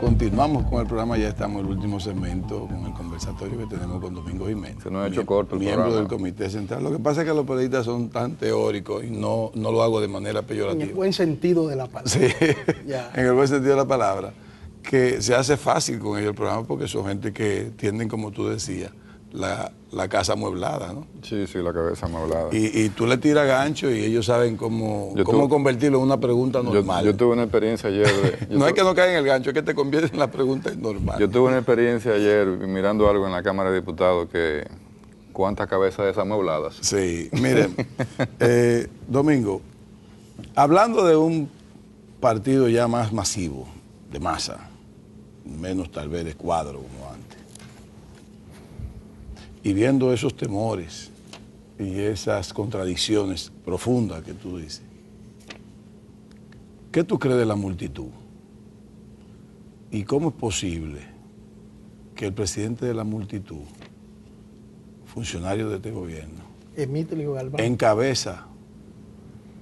Continuamos con el programa, ya estamos en el último segmento con el conversatorio que tenemos con Domingo Jiménez. Se nos ha hecho corto el miembro programa. del Comité Central. Lo que pasa es que los periodistas son tan teóricos y no lo hago de manera peyorativa. En el buen sentido de la palabra. Sí, en el buen sentido de la palabra. Que se hace fácil con ellos el programa porque son gente que tienen, como tú decías, la casa amueblada, ¿no? Sí, la cabeza amueblada. Y tú le tiras gancho y ellos saben cómo convertirlo en una pregunta normal. Yo tuve una experiencia ayer. No es que no caiga en el gancho, es que te convierte en la pregunta normal. Yo tuve una experiencia ayer mirando algo en la Cámara de Diputados que... ¿Cuántas cabezas desamuebladas? Sí, miren, Domingo, hablando de un partido ya más masivo, de masa, menos tal vez de cuadro como antes, y viendo esos temores y esas contradicciones profundas que tú dices, ¿qué tú crees de la multitud? ¿Y cómo es posible que el presidente de la multitud, funcionario de este gobierno, Emilio Galván,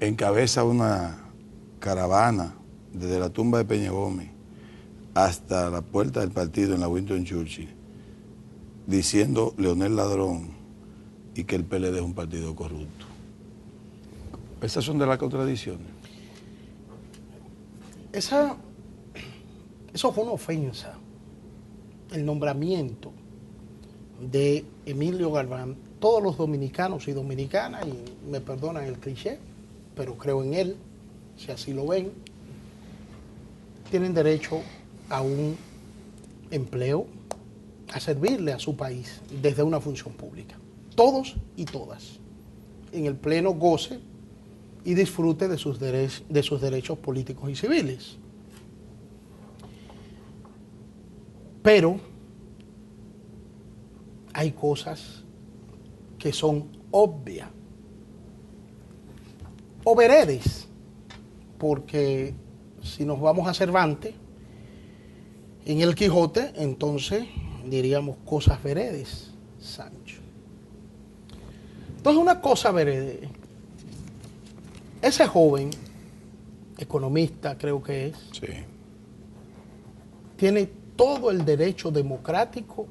encabeza una caravana desde la tumba de Peña Gómez hasta la puerta del partido en la Winston Churchill, diciendo Leonel ladrón y que el PLD es un partido corrupto? Esas son de las contradicciones. Eso fue una ofensa, el nombramiento de Emilio Galván. Todos los dominicanos y dominicanas, y me perdonan el cliché, pero creo en él, si así lo ven, tienen derecho a un empleo, a servirle a su país desde una función pública. Todos y todas, en el pleno goce y disfrute de sus derechos políticos y civiles. Pero hay cosas que son obvias o veredes, porque si nos vamos a Cervantes, en el Quijote, entonces diríamos cosas veredes, Sancho. Entonces, una cosa verede, ese joven, economista creo que es, Sí. tiene todo el derecho democrático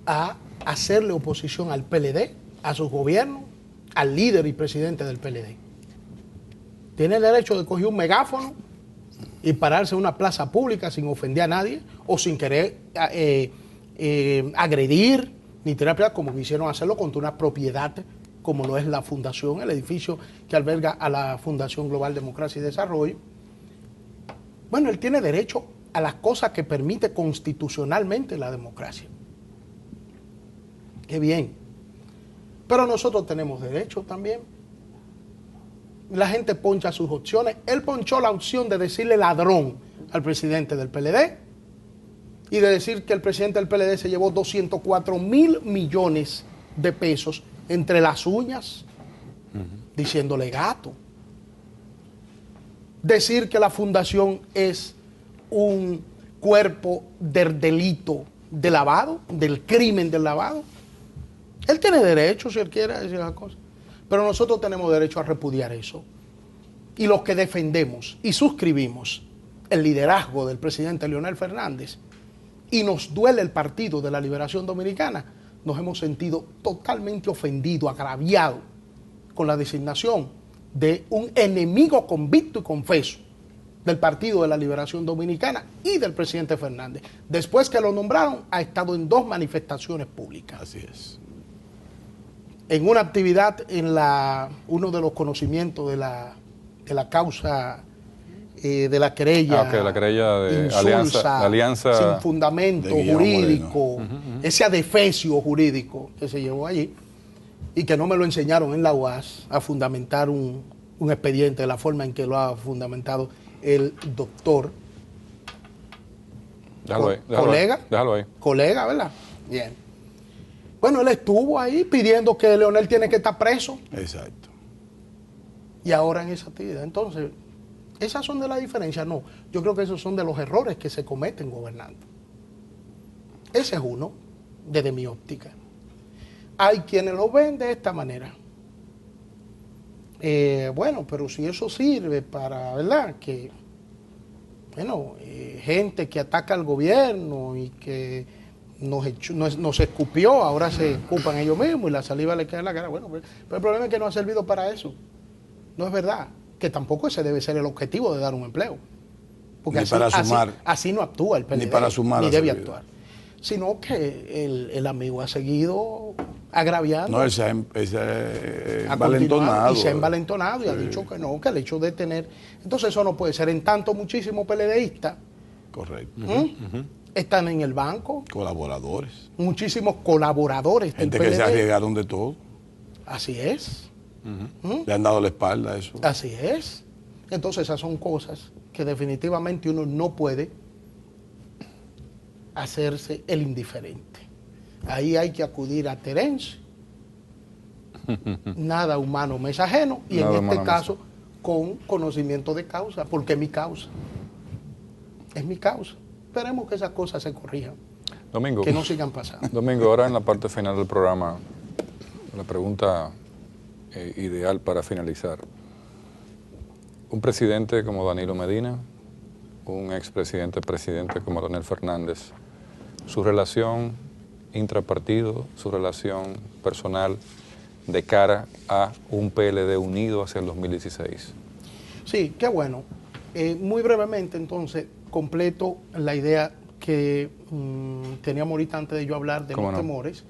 a hacerle oposición al PLD, a su gobierno, al líder y presidente del PLD. Tiene el derecho de coger un megáfono y pararse en una plaza pública sin ofender a nadie o sin querer agredir ni tirar piedras, como quisieron hacerlo contra una propiedad como lo es la fundación, el edificio que alberga a la Fundación Global Democracia y Desarrollo. Bueno, él tiene derecho a las cosas que permite constitucionalmente la democracia. Qué bien. Pero nosotros tenemos derecho también. La gente poncha sus opciones. Él ponchó la opción de decirle ladrón al presidente del PLD y de decir que el presidente del PLD se llevó 204.000 millones de pesos entre las uñas, diciéndole gato. Decir que la fundación es un cuerpo del delito de lavado, del crimen del lavado. Él tiene derecho, si él quiere decir las cosas, pero nosotros tenemos derecho a repudiar eso. Y los que defendemos y suscribimos el liderazgo del presidente Leonel Fernández y nos duele el Partido de la Liberación Dominicana, nos hemos sentido totalmente ofendidos, agraviados con la designación de un enemigo convicto y confeso del Partido de la Liberación Dominicana y del presidente Fernández. Después que lo nombraron, ha estado en 2 manifestaciones públicas. Así es. En una actividad en uno de los conocimientos de la causa de la querella, la querella de insulsa, alianza sin fundamento jurídico, ese adefesio jurídico que se llevó allí y que no me lo enseñaron en la UAS a fundamentar un expediente de la forma en que lo ha fundamentado el doctor. Déjalo ahí. Colega, ¿verdad? Bien. Bueno, él estuvo ahí pidiendo que Leonel tiene que estar preso. Exacto. Y ahora en esa actividad. Entonces, ¿esas son de la diferencia? No. Yo creo que esos son de los errores que se cometen gobernando. Ese es uno, desde mi óptica. Hay quienes lo ven de esta manera. Bueno, pero si eso sirve para, ¿verdad? Que bueno, gente que ataca al gobierno y que nos escupió, ahora se escupan ellos mismos y la saliva le queda en la cara. Bueno, pero el problema es que no ha servido para eso. No es verdad. Que tampoco ese debe ser el objetivo de dar un empleo. Porque ni para sumar. Así no actúa el PLD, ni para sumar ni debe actuar. Sino que el amigo ha seguido agraviando. No, él se ha envalentonado. Y se ha envalentonado y ha dicho que no, que el hecho de tener... Entonces eso no puede ser. En tanto, muchísimos PLDistas correcto. Están en el banco. Colaboradores. Muchísimos colaboradores gente del que PLD. se arriesgaron de todo. Así es. Le han dado la espalda a eso. Así es. Entonces esas son cosas que definitivamente uno no puede hacerse el indiferente. Ahí hay que acudir a Terence, nada humano me es ajeno, y Nada en este humano caso con conocimiento de causa, porque es mi causa. Es mi causa. Esperemos que esas cosas se corrijan, Domingo, que no sigan pasando. Domingo, ahora en la parte final del programa, la pregunta ideal para finalizar. Un presidente como Danilo Medina, un expresidente como Leonel Fernández, su relación intrapartido, su relación personal de cara a un PLD unido hacia el 2016. Sí, qué bueno. Muy brevemente, entonces, completo la idea que teníamos ahorita antes de yo hablar de los temores.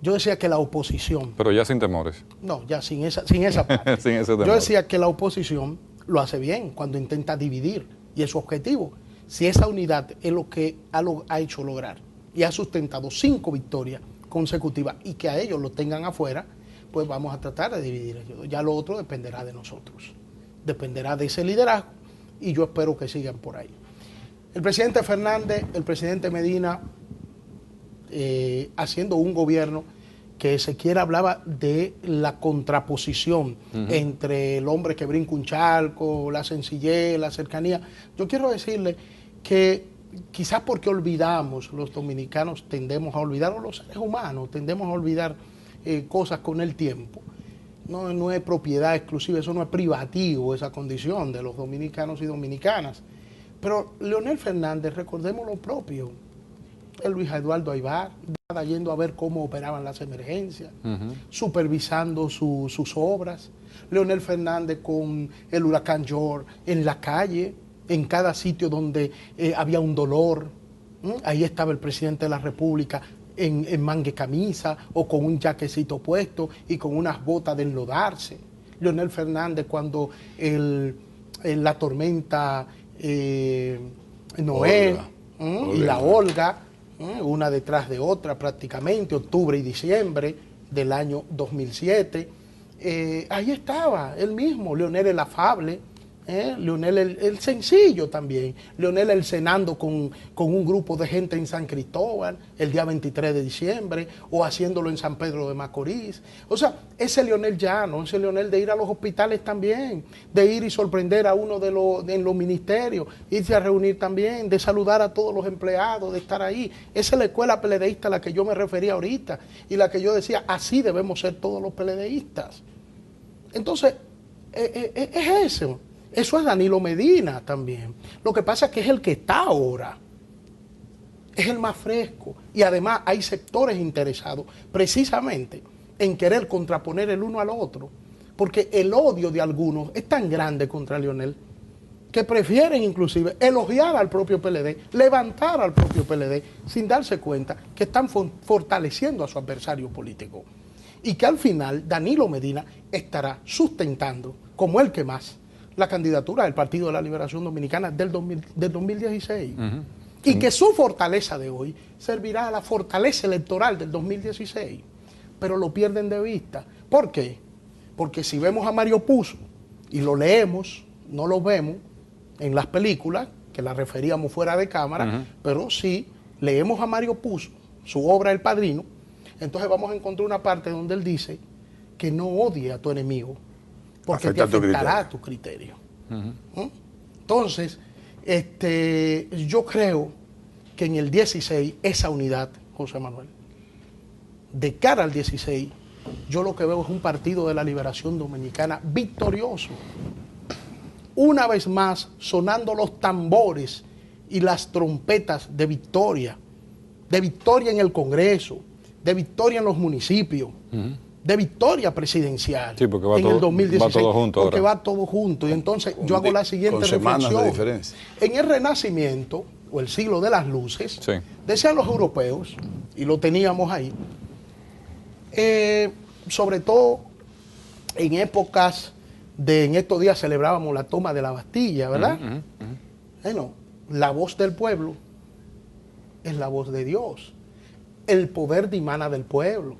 Yo decía que la oposición... Pero ya sin temores. No, ya sin esa parte. Sin ese temor. Yo decía que la oposición lo hace bien cuando intenta dividir, y es su objetivo. Si esa unidad es lo que ha hecho lograr y ha sustentado 5 victorias consecutivas y que a ellos lo tengan afuera, pues vamos a tratar de dividir. Ya lo otro dependerá de nosotros. Dependerá de ese liderazgo y yo espero que sigan por ahí. El presidente Fernández, el presidente Medina, haciendo un gobierno que Ezequiel hablaba de la contraposición entre el hombre que brinca un charco, la sencillez, la cercanía. Yo quiero decirle que quizás porque olvidamos, los dominicanos tendemos a olvidar, o los seres humanos tendemos a olvidar cosas con el tiempo. No es propiedad exclusiva, eso no es privativo, esa condición de los dominicanos y dominicanas. Pero Leonel Fernández, recordemos lo propio, el Luis Eduardo Aybar, yendo a ver cómo operaban las emergencias, supervisando sus obras. Leonel Fernández con el huracán George en la calle, en cada sitio donde había un dolor. Ahí estaba el presidente de la República en mangue camisa o con un jaquecito puesto y con unas botas de enlodarse. Leonel Fernández cuando la tormenta Noé y la Olga, una detrás de otra prácticamente, octubre y diciembre del año 2007. Ahí estaba él mismo, Leonel el afable, Leonel el sencillo también, Leonel el cenando con un grupo de gente en San Cristóbal el día 23 de diciembre o haciéndolo en San Pedro de Macorís. O sea, ese Leonel llano, ese Leonel de ir a los hospitales también, de ir y sorprender a uno en los ministerios, irse a reunir también, de saludar a todos los empleados, de estar ahí. Esa es la escuela PLDista a la que yo me refería ahorita y la que yo decía, así debemos ser todos los PLDistas. Entonces, es eso. Eso es Danilo Medina también. Lo que pasa es que es el que está ahora. Es el más fresco. Y además hay sectores interesados precisamente en querer contraponer el uno al otro. Porque el odio de algunos es tan grande contra Leonel que prefieren inclusive elogiar al propio PLD, levantar al propio PLD sin darse cuenta que están fortaleciendo a su adversario político. Y que al final Danilo Medina estará sustentando, como el que más, la candidatura del Partido de la Liberación Dominicana del 2016. Y que su fortaleza de hoy servirá a la fortaleza electoral del 2016. Pero lo pierden de vista. ¿Por qué? Porque si vemos a Mario Puzo y lo leemos, no lo vemos en las películas, que las referíamos fuera de cámara, pero sí leemos a Mario Puzo, su obra El Padrino, entonces vamos a encontrar una parte donde él dice que no odie a tu enemigo, porque te afectará a tu criterio. Entonces, yo creo que en el 16, esa unidad, José Manuel, de cara al 16, yo lo que veo es un Partido de la Liberación Dominicana victorioso. una vez más sonando los tambores y las trompetas de victoria en el Congreso, de victoria en los municipios, de victoria presidencial. Sí, porque va en todo, el 2016, va todo junto porque ahora. va todo junto. Y entonces yo hago la siguiente con semanas de reflexión. diferencia. En el Renacimiento, o el siglo de las luces, Sí. decían los europeos, y lo teníamos ahí, sobre todo en épocas en estos días celebrábamos la toma de la Bastilla, ¿verdad? Bueno, la voz del pueblo es la voz de Dios. El poder dimana del pueblo.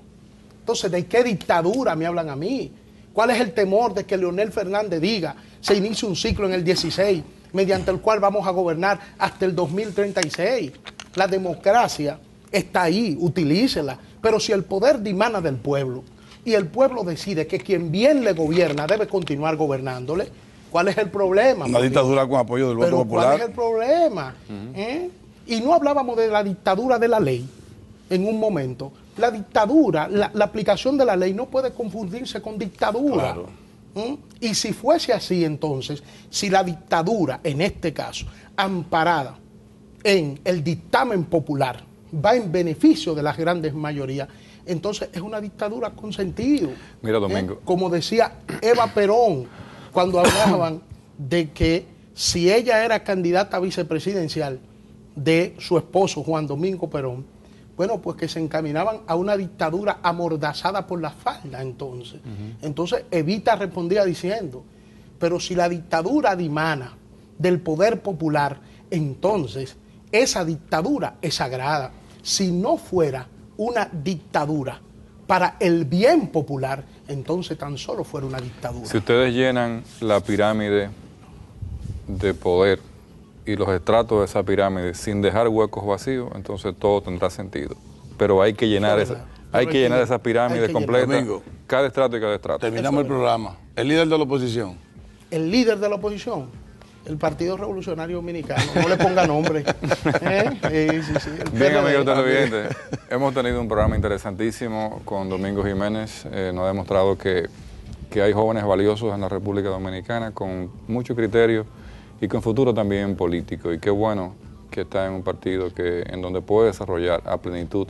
Entonces, ¿de qué dictadura me hablan a mí? ¿Cuál es el temor de que Leonel Fernández diga, se inicie un ciclo en el 16, mediante el cual vamos a gobernar hasta el 2036? La democracia está ahí, utilícela. Pero si el poder dimana del pueblo y el pueblo decide que quien bien le gobierna debe continuar gobernándole, ¿cuál es el problema? Una dictadura con apoyo del voto Pero popular. ¿cuál es el problema? Y no hablábamos de la dictadura de la ley en un momento. La dictadura, la aplicación de la ley no puede confundirse con dictadura. Claro. Y si fuese así, entonces, si la dictadura, en este caso, amparada en el dictamen popular, va en beneficio de las grandes mayorías, entonces es una dictadura con sentido. Mira, Domingo. Como decía Eva Perón, cuando hablaban de que si ella era candidata vicepresidencial de su esposo, Juan Domingo Perón, bueno, pues que se encaminaban a una dictadura amordazada por la falda, entonces. Entonces Evita respondía diciendo, pero si la dictadura dimana del poder popular, entonces esa dictadura es sagrada. Si no fuera una dictadura para el bien popular, entonces tan solo fuera una dictadura. Si ustedes llenan la pirámide de poder y los estratos de esa pirámide sin dejar huecos vacíos, entonces todo tendrá sentido. Pero hay que llenar esa pirámide completa, Domingo, cada estrato y cada estrato. terminamos el programa. El líder de la oposición. El líder de la oposición, el Partido Revolucionario Dominicano, no le ponga nombre. Sí, Bien, amigos televidentes, hemos tenido un programa interesantísimo con Domingo Jiménez. Nos ha demostrado que hay jóvenes valiosos en la República Dominicana con mucho criterio y con futuro también político. Y qué bueno que está en un partido en donde puede desarrollar a plenitud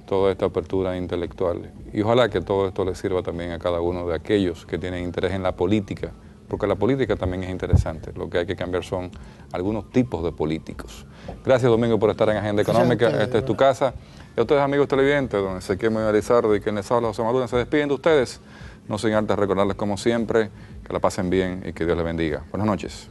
toda esta apertura intelectual. Y ojalá que todo esto le sirva también a cada uno de aquellos que tienen interés en la política, porque la política también es interesante. Lo que hay que cambiar son algunos tipos de políticos. Gracias, Domingo, por estar en Agenda Económica. Esta es tu casa. Y a ustedes, amigos televidentes, don Ezequiel Lizardo y quien les habla, José Maduro, se despiden de ustedes. No sin antes recordarles, como siempre, que la pasen bien y que Dios les bendiga. Buenas noches.